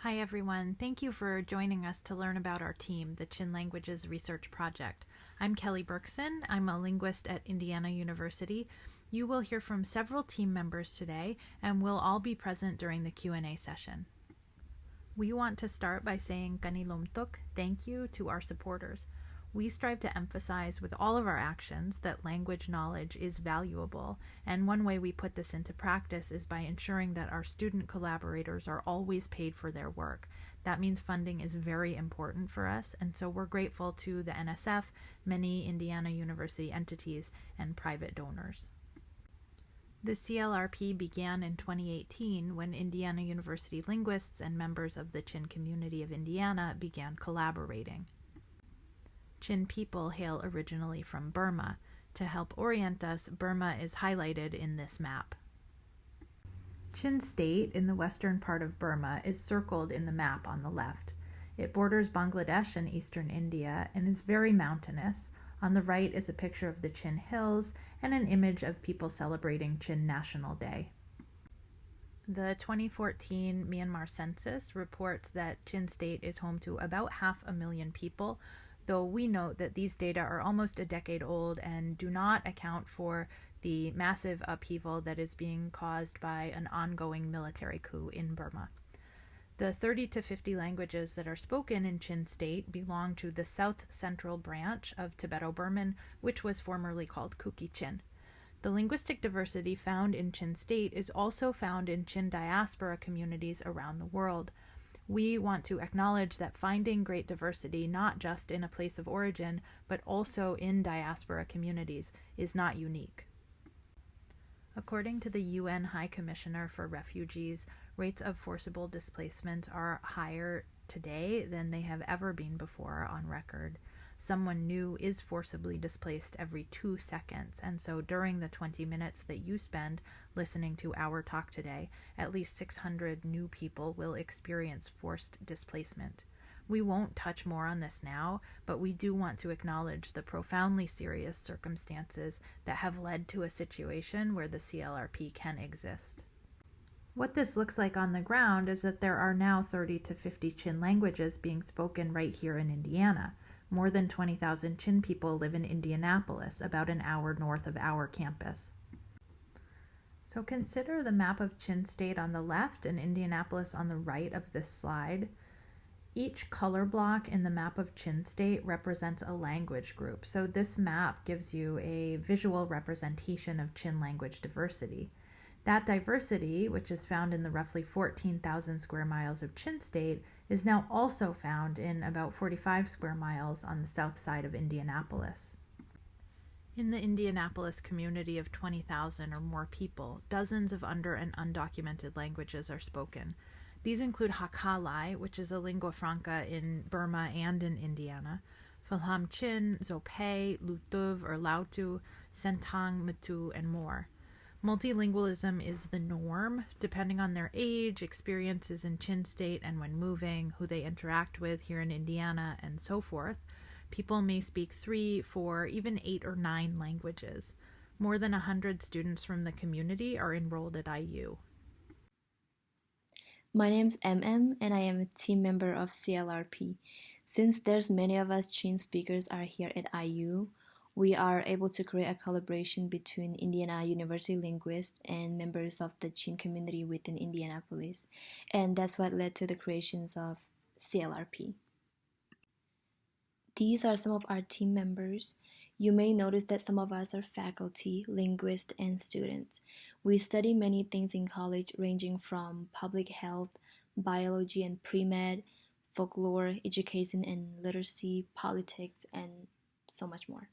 Hi everyone, thank you for joining us to learn about our team, the Chin Languages Research Project. I'm Kelly Berkson. I'm a linguist at Indiana University. You will hear from several team members today, and we'll all be present during the Q&A session. We want to start by saying kanilomtok, thank you to our supporters. We strive to emphasize with all of our actions that language knowledge is valuable, and one way we put this into practice is by ensuring that our student collaborators are always paid for their work. That means funding is very important for us, and so we're grateful to the NSF, many Indiana University entities, and private donors. The CLRP began in 2018 when Indiana University linguists and members of the Chin community of Indiana began collaborating. Chin people hail originally from Burma. To help orient us, Burma is highlighted in this map. Chin State, in the western part of Burma, is circled in the map on the left. It borders Bangladesh and eastern India and is very mountainous. On the right is a picture of the Chin Hills and an image of people celebrating Chin National Day. The 2014 Myanmar census reports that Chin State is home to about 500,000 people, though we note that these data are almost a decade old and do not account for the massive upheaval that is being caused by an ongoing military coup in Burma. The 30 to 50 languages that are spoken in Chin State belong to the South Central branch of Tibeto-Burman, which was formerly called Kuki-Chin. The linguistic diversity found in Chin State is also found in Chin diaspora communities around the world. We want to acknowledge that finding great diversity, not just in a place of origin, but also in diaspora communities, is not unique. According to the UN High Commissioner for Refugees, rates of forcible displacement are higher today than they have ever been before on record. Someone new is forcibly displaced every 2 seconds, and so during the 20 minutes that you spend listening to our talk today, at least 600 new people will experience forced displacement. We won't touch more on this now, but we do want to acknowledge the profoundly serious circumstances that have led to a situation where the CLRP can exist. What this looks like on the ground is that there are now 30 to 50 Chin languages being spoken right here in Indiana. More than 20,000 Chin people live in Indianapolis, about an hour north of our campus. So consider the map of Chin State on the left and Indianapolis on the right of this slide. Each color block in the map of Chin State represents a language group, so this map gives you a visual representation of Chin language diversity. That diversity, which is found in the roughly 14,000 square miles of Chin State, is now also found in about 45 square miles on the south side of Indianapolis. In the Indianapolis community of 20,000 or more people, dozens of under and undocumented languages are spoken. These include Hakhalai, which is a lingua franca in Burma and in Indiana, Fulham Chin, Zopay, Lutuv or Lautu, Sentang, Mutu, and more. Multilingualism is the norm, depending on their age, experiences in Chin State and when moving, who they interact with here in Indiana, and so forth. People may speak 3, 4, even 8 or 9 languages. More than 100 students from the community are enrolled at IU. My name's MM and I am a team member of CLRP. Since there's many of us Chin speakers are here at IU, we are able to create a collaboration between Indiana University linguists and members of the Chin community within Indianapolis, and that's what led to the creations of CLRP. These are some of our team members. You may notice that some of us are faculty, linguists, and students. We study many things in college ranging from public health, biology and pre-med, folklore, education and literacy, politics, and so much more.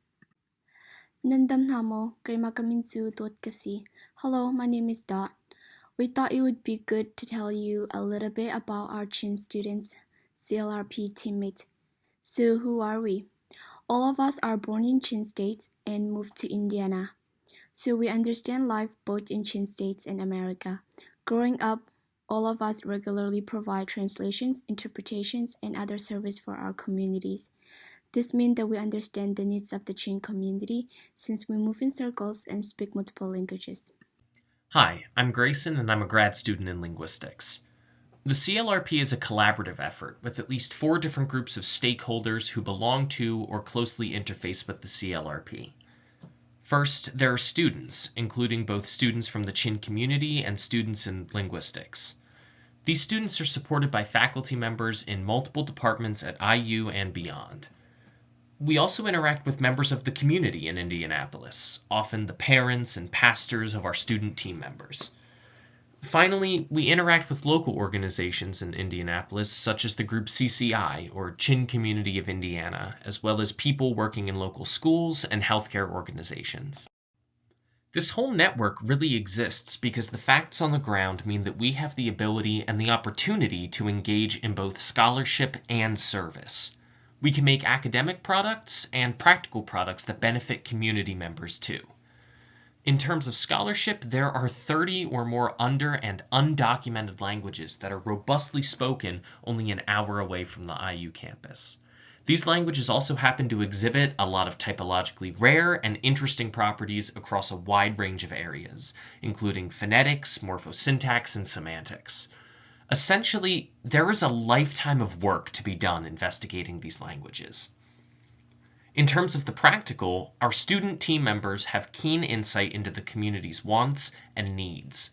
Nandam Namo, Kaimakaminsu Dot Kasi. Hello, my name is Dot. We thought it would be good to tell you a little bit about our Chin students, CLRP teammates. So who are we? All of us are born in Chin States and moved to Indiana. So we understand life both in Chin States and America. Growing up, all of us regularly provide translations, interpretations, and other service for our communities. This means that we understand the needs of the Chin community since we move in circles and speak multiple languages. Hi, I'm Grayson and I'm a grad student in linguistics. The CLRP is a collaborative effort with at least 4 different groups of stakeholders who belong to or closely interface with the CLRP. First, there are students, including both students from the Chin community and students in linguistics. These students are supported by faculty members in multiple departments at IU and beyond. We also interact with members of the community in Indianapolis, often the parents and pastors of our student team members. Finally, we interact with local organizations in Indianapolis, such as the group CCI, or Chin Community of Indiana, as well as people working in local schools and healthcare organizations. This whole network really exists because the facts on the ground mean that we have the ability and the opportunity to engage in both scholarship and service. We can make academic products and practical products that benefit community members too. In terms of scholarship, there are 30 or more under and undocumented languages that are robustly spoken only an hour away from the IU campus. These languages also happen to exhibit a lot of typologically rare and interesting properties across a wide range of areas, including phonetics, morphosyntax, and semantics. Essentially, there is a lifetime of work to be done investigating these languages. In terms of the practical, our student team members have keen insight into the community's wants and needs.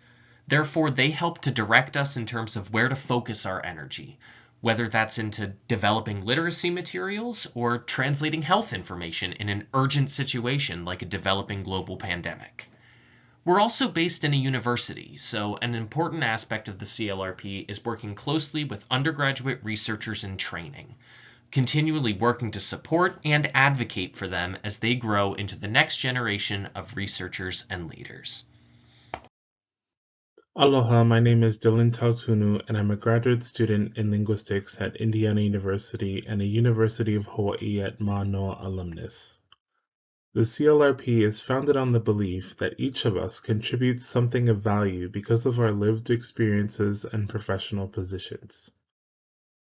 Therefore, they help to direct us in terms of where to focus our energy, whether that's into developing literacy materials or translating health information in an urgent situation like a developing global pandemic. We're also based in a university, so an important aspect of the CLRP is working closely with undergraduate researchers in training, continually working to support and advocate for them as they grow into the next generation of researchers and leaders. Aloha, my name is Dillon Tautunu, and I'm a graduate student in linguistics at Indiana University and a University of Hawaii at Manoa alumnus. The CLRP is founded on the belief that each of us contributes something of value because of our lived experiences and professional positions.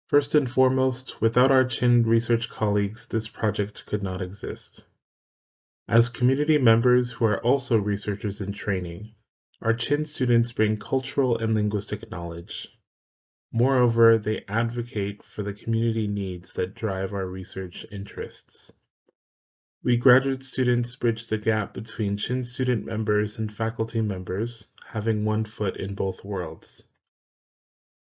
First and foremost, without our Chin research colleagues, this project could not exist. As community members who are also researchers in training, our Chin students bring cultural and linguistic knowledge. Moreover, they advocate for the community needs that drive our research interests. We graduate students bridge the gap between Chin student members and faculty members, having one foot in both worlds.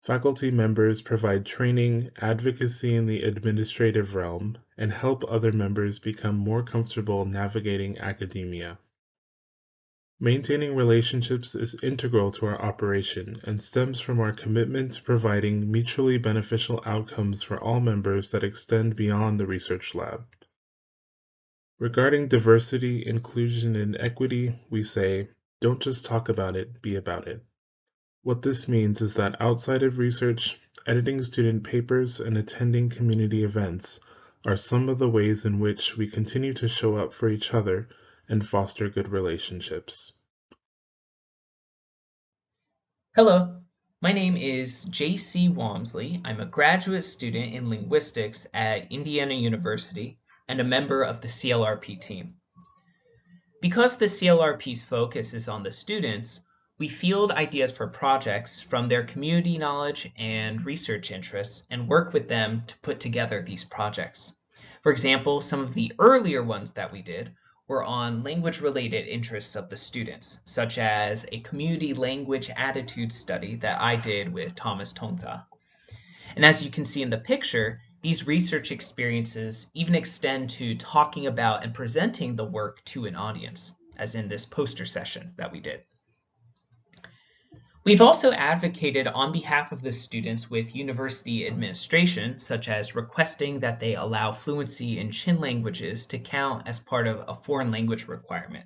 Faculty members provide training, advocacy in the administrative realm, and help other members become more comfortable navigating academia. Maintaining relationships is integral to our operation and stems from our commitment to providing mutually beneficial outcomes for all members that extend beyond the research lab. Regarding diversity, inclusion, and equity, we say, don't just talk about it, be about it. What this means is that outside of research, editing student papers and attending community events are some of the ways in which we continue to show up for each other and foster good relationships. Hello, my name is J.C. Wamsley. I'm a graduate student in linguistics at Indiana University and a member of the CLRP team. Because the CLRP's focus is on the students, we field ideas for projects from their community knowledge and research interests and work with them to put together these projects. For example, some of the earlier ones that we did were on language-related interests of the students, such as a community language attitude study that I did with Thomas Tonza. And as you can see in the picture, these research experiences even extend to talking about and presenting the work to an audience, as in this poster session that we did. We've also advocated on behalf of the students with university administration, such as requesting that they allow fluency in Chin languages to count as part of a foreign language requirement.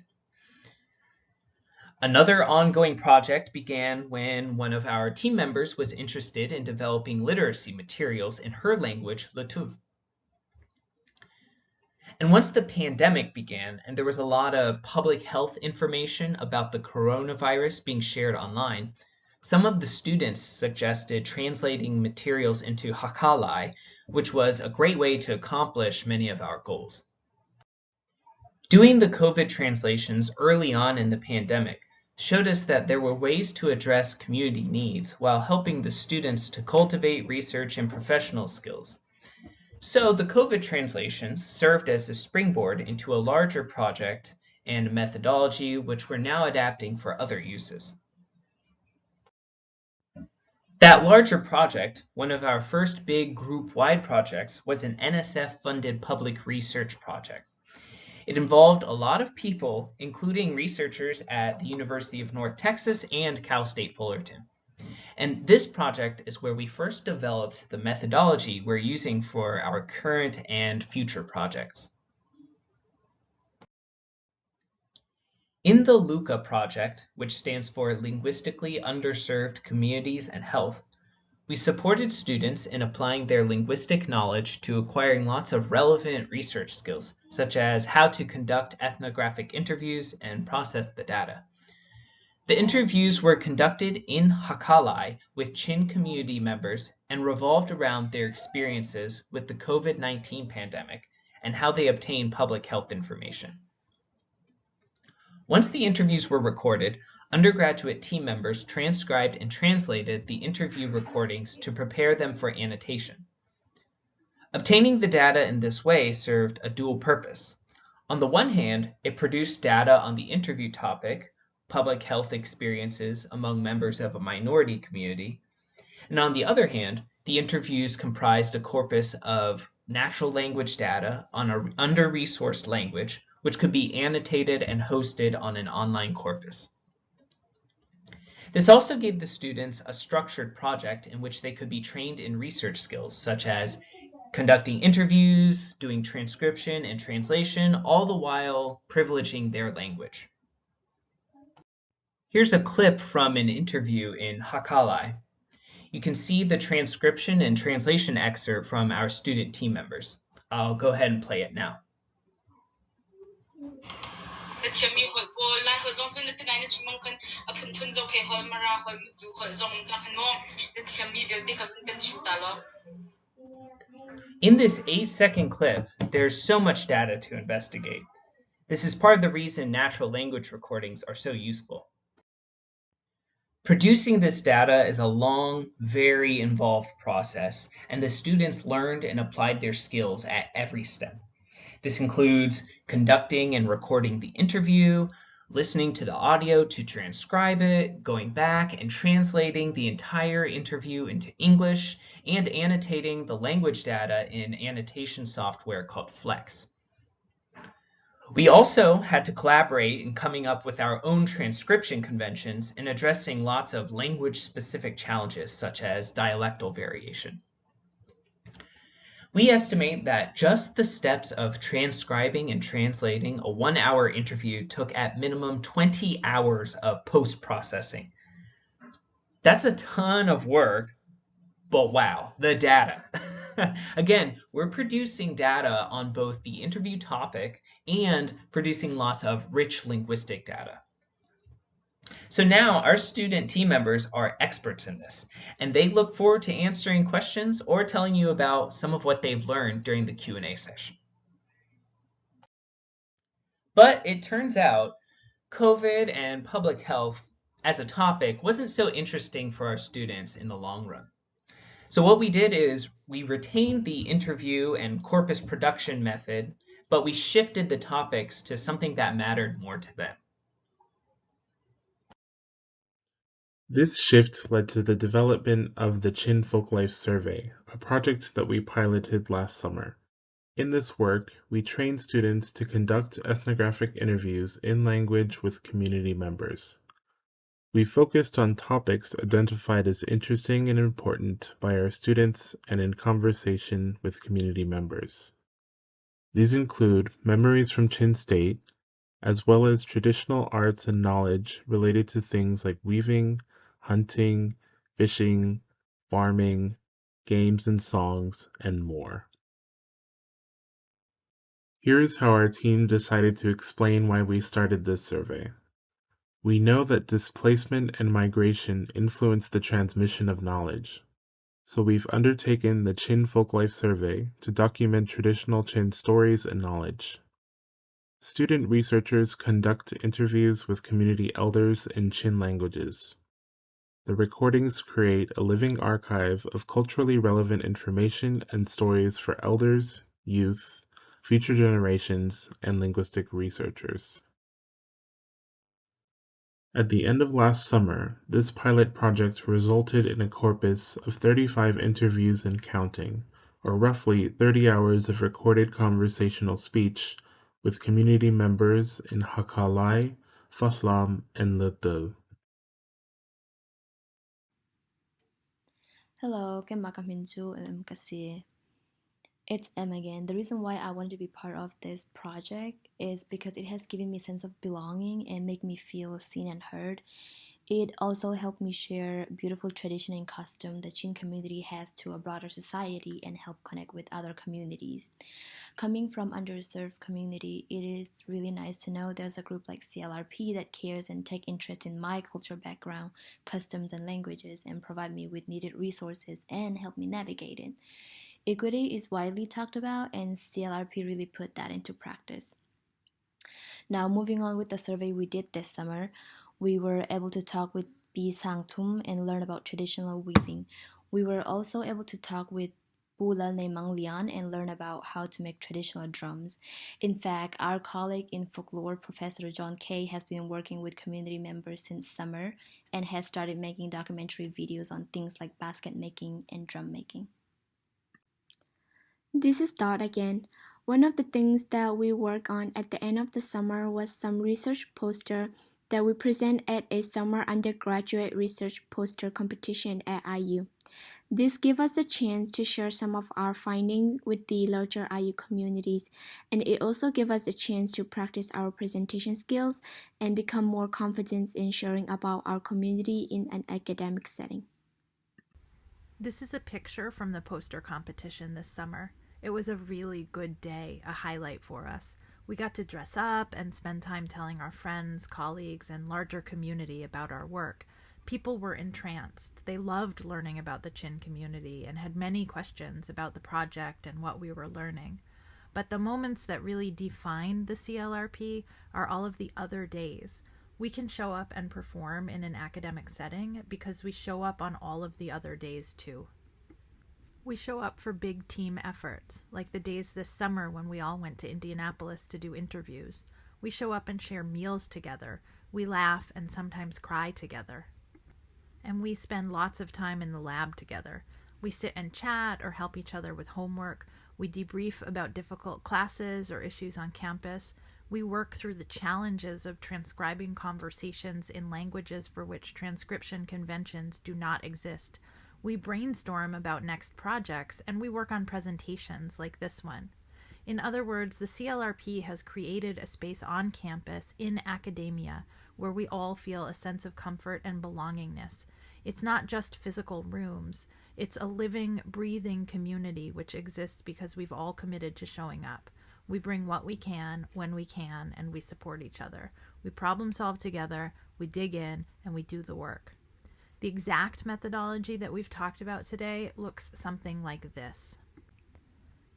Another ongoing project began when one of our team members was interested in developing literacy materials in her language, Latouv. And once the pandemic began and there was a lot of public health information about the coronavirus being shared online, some of the students suggested translating materials into Hakalai, which was a great way to accomplish many of our goals. Doing the COVID translations early on in the pandemic showed us that there were ways to address community needs while helping the students to cultivate research and professional skills. So the COVID translations served as a springboard into a larger project and methodology which we're now adapting for other uses. That larger project, one of our first big group-wide projects, was an NSF-funded public research project. It involved a lot of people, including researchers at the University of North Texas and Cal State Fullerton. And this project is where we first developed the methodology we're using for our current and future projects. In the LUCA project, which stands for Linguistically Underserved Communities and Health, we supported students in applying their linguistic knowledge to acquiring lots of relevant research skills, such as how to conduct ethnographic interviews and process the data. The interviews were conducted in Hakalai with Chin community members and revolved around their experiences with the COVID-19 pandemic and how they obtained public health information. Once the interviews were recorded, undergraduate team members transcribed and translated the interview recordings to prepare them for annotation. Obtaining the data in this way served a dual purpose. On the one hand, it produced data on the interview topic, public health experiences among members of a minority community, and on the other hand, the interviews comprised a corpus of natural language data on an under-resourced language, which could be annotated and hosted on an online corpus. This also gave the students a structured project in which they could be trained in research skills, such as conducting interviews, doing transcription and translation, all the while privileging their language. Here's a clip from an interview in Hakalai. You can see the transcription and translation excerpt from our student team members. I'll go ahead and play it now. In this 8-second clip, there's so much data to investigate. This is part of the reason natural language recordings are so useful. Producing this data is a long, very involved process, and the students learned and applied their skills at every step. This includes conducting and recording the interview, listening to the audio to transcribe it, going back and translating the entire interview into English, and annotating the language data in annotation software called Flex. We also had to collaborate in coming up with our own transcription conventions and addressing lots of language-specific challenges such as dialectal variation. We estimate that just the steps of transcribing and translating a 1-hour interview took at minimum 20 hours of post-processing. That's a ton of work, but wow, the data. Again, we're producing data on both the interview topic and producing lots of rich linguistic data. So now our student team members are experts in this, and they look forward to answering questions or telling you about some of what they've learned during the Q&A session. But it turns out COVID and public health as a topic wasn't so interesting for our students in the long run. So what we did is we retained the interview and corpus production method, but we shifted the topics to something that mattered more to them. This shift led to the development of the Chin Folklife Survey, a project that we piloted last summer. In this work, we trained students to conduct ethnographic interviews in language with community members. We focused on topics identified as interesting and important by our students and in conversation with community members. These include memories from Chin State, as well as traditional arts and knowledge related to things like weaving, hunting, fishing, farming, games and songs, and more. Here's how our team decided to explain why we started this survey. We know that displacement and migration influence the transmission of knowledge. So we've undertaken the Chin Folklife Survey to document traditional Chin stories and knowledge. Student researchers conduct interviews with community elders in Chin languages. The recordings create a living archive of culturally relevant information and stories for elders, youth, future generations, and linguistic researchers. At the end of last summer, this pilot project resulted in a corpus of 35 interviews and counting, or roughly 30 hours of recorded conversational speech with community members in Hakalai, Fathlam, and Ledil. Hello, it's Em again. The reason why I wanted to be part of this project is because it has given me a sense of belonging and make me feel seen and heard. It also helped me share beautiful tradition and custom the Chin community has to a broader society and help connect with other communities. Coming from underserved community, it is really nice to know there's a group like CLRP that cares and take interest in my cultural background, customs, and languages and provide me with needed resources and help me navigate it. Equity is widely talked about, and CLRP really put that into practice. Now, moving on with the survey we did this summer, we were able to talk with B Sang Thum and learn about traditional weaving. We were also able to talk with Bula Nemang Lian and learn about how to make traditional drums. In fact, our colleague in folklore, Professor Jon Kay, has been working with community members since summer and has started making documentary videos on things like basket making and drum making. This is Dawt again. One of the things that we worked on at the end of the summer was some research poster that we present at a summer undergraduate research poster competition at IU. This gave us a chance to share some of our findings with the larger IU communities, and it also gave us a chance to practice our presentation skills and become more confident in sharing about our community in an academic setting. This is a picture from the poster competition this summer. It was a really good day, a highlight for us. We got to dress up and spend time telling our friends, colleagues, and larger community about our work. People were entranced. They loved learning about the Chin community and had many questions about the project and what we were learning. But the moments that really define the CLRP are all of the other days. We can show up and perform in an academic setting because we show up on all of the other days too. We show up for big team efforts, like the days this summer when we all went to Indianapolis to do interviews. We show up and share meals together. We laugh and sometimes cry together. And we spend lots of time in the lab together. We sit and chat or help each other with homework. We debrief about difficult classes or issues on campus. We work through the challenges of transcribing conversations in languages for which transcription conventions do not exist. We brainstorm about next projects, and we work on presentations like this one. In other words, the CLRP has created a space on campus in academia where we all feel a sense of comfort and belongingness. It's not just physical rooms. It's a living, breathing community which exists because we've all committed to showing up. We bring what we can, when we can, and we support each other. We problem solve together, we dig in, and we do the work. The exact methodology that we've talked about today looks something like this.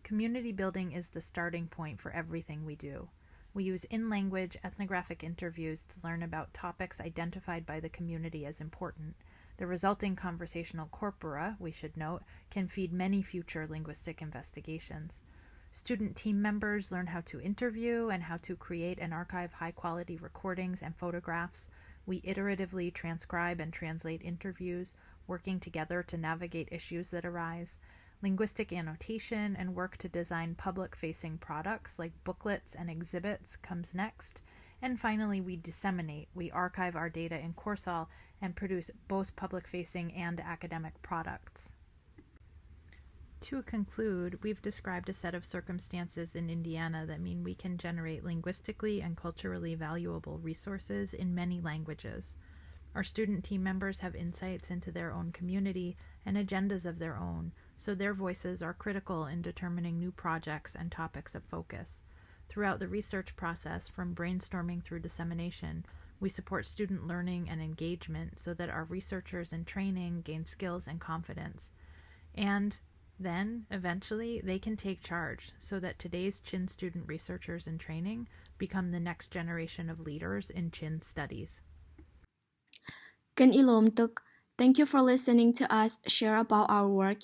Community building is the starting point for everything we do. We use in-language ethnographic interviews to learn about topics identified by the community as important. The resulting conversational corpora, we should note, can feed many future linguistic investigations. Student team members learn how to interview and how to create and archive high-quality recordings and photographs. We iteratively transcribe and translate interviews, working together to navigate issues that arise. Linguistic annotation and work to design public-facing products like booklets and exhibits comes next. And finally, we disseminate. We archive our data in Corsal and produce both public-facing and academic products. To conclude, we've described a set of circumstances in Indiana that mean we can generate linguistically and culturally valuable resources in many languages. Our student team members have insights into their own community and agendas of their own, so their voices are critical in determining new projects and topics of focus. Throughout the research process, from brainstorming through dissemination, we support student learning and engagement so that our researchers in training gain skills and confidence. And Then, eventually, they can take charge so that today's Chin student researchers in training become the next generation of leaders in Chin studies. Kan ilom tuk, thank you for listening to us share about our work